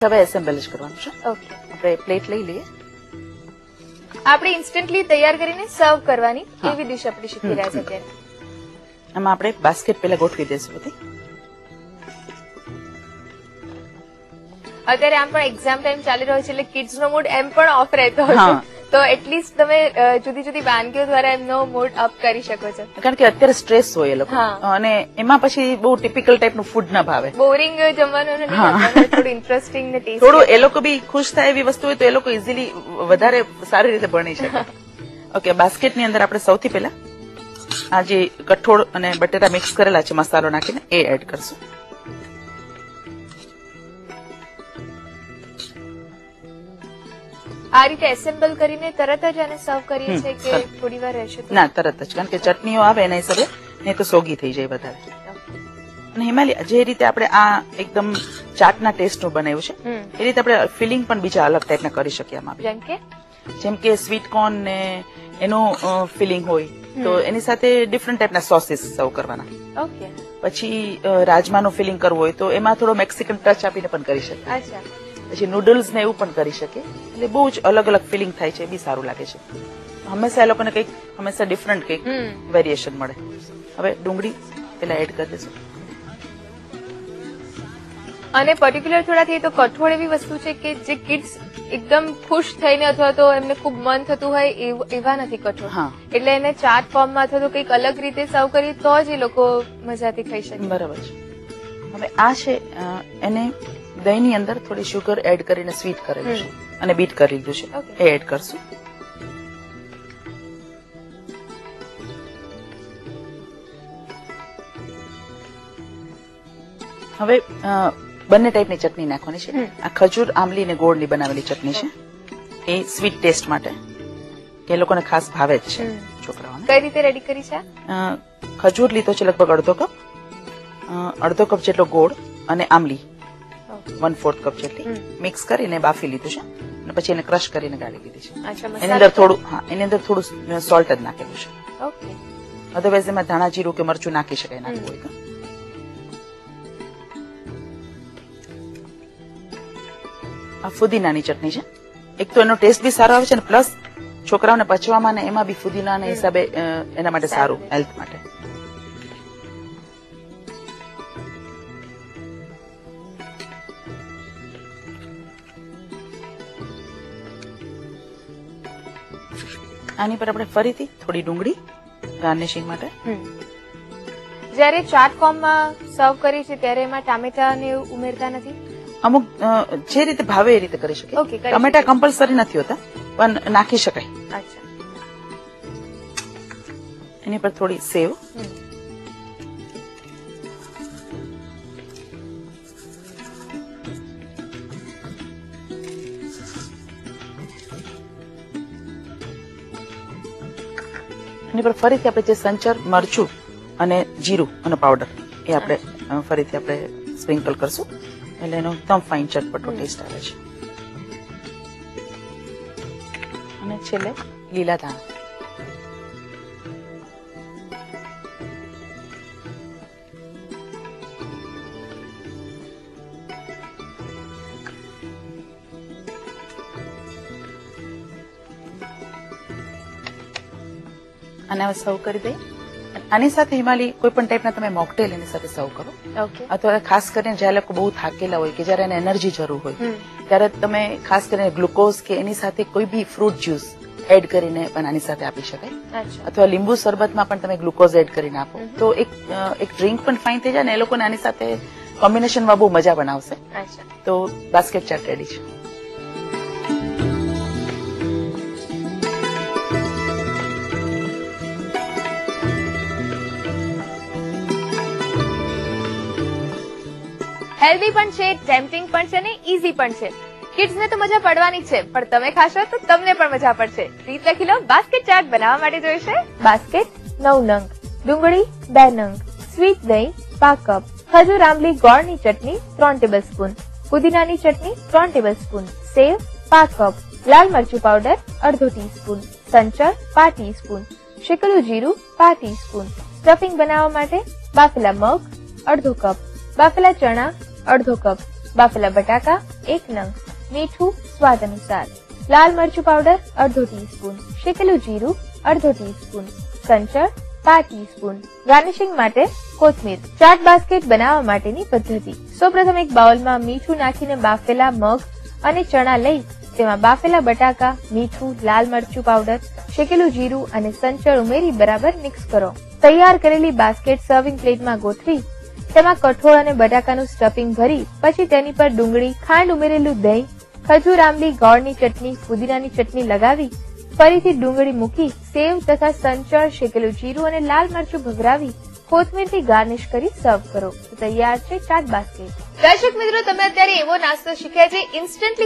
હવે એસેમ્બલ જ કરવાનું છે. ઓકે, આપણે પ્લેટ લઈ લઈએ. આપણે ઇન્સ્ટન્ટલી તૈયાર કરીને સર્વ કરવાની એવી ડિશ આપણે શીખી રહ્યા છે અત્યારે. આમાં આપણે બાસ્કેટ પેલા ગોઠવી દઈશું બધી. અત્યારે આમ પણ એક્ઝામ ટાઈમ ચાલી રહ્યો છે એટલે કિડ્સ નો મૂડ એમ પણ ઓફ રહેતો હશે, હા. તો એટલીસ્ટ તમે જુદી જુદી વાનગીઓ દ્વારા એમનો મૂડ અપ કરી શકો છો. કારણ કે અત્યારે સ્ટ્રેસ હોય એ લોકો, હા. અને એમાં પછી બહુ ટિપિકલ ટાઈપનું ફૂડ ના ભાવે. બોરિંગ જમવાનું નથી, હા. આપવાનું થોડું ઇન્ટરેસ્ટિંગ ને ટેસ્ટી. થોડું એ લોકો બી ખુશ થાય એવી વસ્તુ હોય તો એ લોકો ઇઝીલી વધારે સારી રીતે ભણી શકે. ઓકે, બાસ્કેટની અંદર આપણે સૌથી પહેલા આ જે કઠોળ અને બટેટા મિક્સ કરેલા છે મસાલો નાખીને એ એડ કરશું. આ રીતે એસેમ્બલ કરીને તરત જ આને સર્વ કરીએ છીએ કે થોડી વાર રહેશે તો? ના, તરત જ, કારણ કે ચટણીઓ આવે એના હિસાબે નહીં તો સોગી થઈ જાય વધારે. અને હિમાલય જે રીતે આપણે આ એકદમ ચાટના ટેસ્ટનું બનાવ્યું છે એ રીતે આપણે ફિલિંગ પણ બીજા અલગ ટાઈપના કરી શકીએ આમાં. જેમ કે સ્વીટ કોર્ન ને એનું ફિલિંગ હોય તો એની સાથે ડિફરન્ટ ટાઈપના સોસીસ સર્વ કરવાના. ઓકે, પછી રાજમાનું ફિલિંગ કરવું હોય તો એમાં થોડો મેક્સિકન ટચ આપીને પણ કરી શકીએ. અચ્છા, પછી નૂડલ્સ ને એવું પણ કરી શકે. એટલે બહુ જ અલગ અલગ ફિલિંગ થાય છે, એ બી સારું લાગે છે. હંમેશા એ લોકોને કંઈક હંમેશા ડિફરન્ટ કંઈક વેરિએશન મળે. હવે ડુંગળી પેલા એડ કરી દઈશું. અને પર્ટિક્યુલર થોડા થઈ તો કઠોળ એવી વસ્તુ છે કે જે કિડ્સ એકદમ ખુશ થઈને અથવા તો એમને ખૂબ મન થતું હોય એવા નથી કઠોળ. હા, એટલે એને ચાટ ફોર્મમાં અથવા તો કંઈક અલગ રીતે સર્વ કરીએ તો જ એ લોકો મજાથી ખાઈ શકે. બરાબર છે. હવે આ છે એને દહીંની અંદર થોડી શુગર એડ કરીને સ્વીટ કરેલું છે અને બીટ કરી લીધું છે, એ એડ કરશું. હવે બંને ટાઈપની ચટણી નાખવાની છે. આ ખજૂર આંબલી ને ગોળની બનાવેલી ચટણી છે, એ સ્વીટ ટેસ્ટ માટે, કે એ લોકોને ખાસ ભાવે જ છે છોકરાઓને. કઈ રીતે રેડી કરી છે? ખજૂર લીધો છે લગભગ અડધો કપ જેટલો ગોળ અને આંબલી 1/4 કપ જેટલી મિક્સ કરીને બાફી લીધું છે અને પછી એને ક્રશ કરીને ગાળી લીધી છે. એની અંદર થોડું સોલ્ટ જ નાખેલું છે. ઓકે, અધરવાઇઝ એમાં ધાણા જીરું કે મરચું નાખી શકાય નાખવું હોય તો. આ ફુદીનાની ચટણી છે. એક તો એનો ટેસ્ટ બી સારો આવે છે અને પ્લસ છોકરાઓને પચવામાં ને એમાં બી ફુદીનાના હિસાબે એના માટે સારું, હેલ્થ માટે. આની પર આપણે ફરીથી થોડી ડુંગળી ગાર્નિશિંગ માટે. જયારે ચાટ ફોર્મમાં સર્વ કરી છે ત્યારે એમાં ટામેટા ને ઉમેરતા નથી? અમુક જે રીતે ભાવે એ રીતે કરી શકીએ. ટમેટા કમ્પલસરી નથી હોતા પણ નાખી શકાય. અચ્છા, એની પર થોડી સેવ, એની પર ફરીથી આપણે જે સંચર મરચું અને જીરું અને પાવડર એ આપણે ફરીથી આપણે સ્પ્રિંકલ કરશું એટલે એનો એકદમ ફાઇન ચટપટો ટેસ્ટ આવે છે. અને છેલ્લે લીલા ધાણા. અને હવે સર્વ કરી દઈએ. આની સાથે હિમાલી કોઈ પણ ટાઈપના તમે મોકટેલ એની સાથે સર્વ કરો. અથવા ખાસ કરીને જયારે લોકો બહુ થાકેલા હોય કે જયારે એને એનર્જી જરૂર હોય ત્યારે તમે ખાસ કરીને ગ્લુકોઝ કે એની સાથે કોઈ બી ફ્રૂટ જ્યુસ એડ કરીને પણ આની સાથે આપી શકાય. અથવા લીંબુ શરબતમાં પણ તમે ગ્લુકોઝ એડ કરીને આપો તો એક ડ્રિંક પણ ફાઇન થઈ જાય ને એ લોકોને આની સાથે કોમ્બિનેશનમાં બહુ મજા બનાવશે. તો બાસ્કેટ ચાટ રેડી છે. હેલ્ધી પણ છે, ટેમ્પટિંગ પણ છે અને ઈઝી પણ છે. કિડ્સ ને તો મજા પડવાની છે, પણ તમે ખાશો તો તમને પણ મજા પડશે. રીત લખી લો. બાસ્કેટ ચાટ બનાવવા માટે જોઈશે બાસ્કેટ 9 નંગ, ડુંગળી 2 નંગ, સ્વીટ દહીં 5 કપ, ખજૂર આંબલી ગોળની ચટણી 3 ટેબલસ્પૂન, પુદીનાની ચટણી 3 ટેબલસ્પૂન, સેવ 5 કપ, લાલ મરચું પાવડર અડધો ટીસ્પૂન, સંચર 5 ટીસ્પૂન, શેકેલું જીરું 5 ટીસ્પૂન. સ્ટફિંગ બનાવવા માટે બાફેલા મગ અડધો કપ, બાફેલા ચણા અડધો કપ, બાફેલા બટાકા 1 નંગ, મીઠું સ્વાદ અનુસાર, લાલ મરચું પાવડર અડધો ટીસ્પૂન, શેકેલું જીરું અડધો ટીસ્પૂન, સંચળ 5 ટીસ્પૂન. ગાર્નિશિંગ માટે કોથમીર. ચાટ બાસ્કેટ બનાવવા માટેની પદ્ધતિ. સૌપ્રથમ એક બાઉલમાં મીઠું નાખીને બાફેલા મગ અને ચણા લઈ તેમાં બાફેલા બટાકા, મીઠું, લાલ મરચું પાવડર, શેકેલું જીરું અને સંચળ ઉમેરી બરાબર મિક્સ કરો. તૈયાર કરેલી બાસ્કેટ સર્વિંગ પ્લેટમાં ગોઠવી તેમાં કઠોળ અને બટાકાનું સ્ટફિંગ ભરી પછી તેની પર ડુંગળી, ખાંડ ઉમેરેલું દહીં, ખજૂર, આંબલી, ગોળની ચટણી, પુદીનાની ચટણી લગાવી ફરીથી ડુંગળી મૂકી સેવ તથા સંચળ, શેકેલું જીરું અને લાલ મરચું ભભરાવી કોથમીરથી ગાર્નિશ કરી સર્વ કરો. તૈયાર છે ચાટ બાસ્કેટ. દર્શક મિત્રો, તમે અત્યારે એવો નાસ્તો શીખ્યા જે ઇન્સ્ટન્ટલી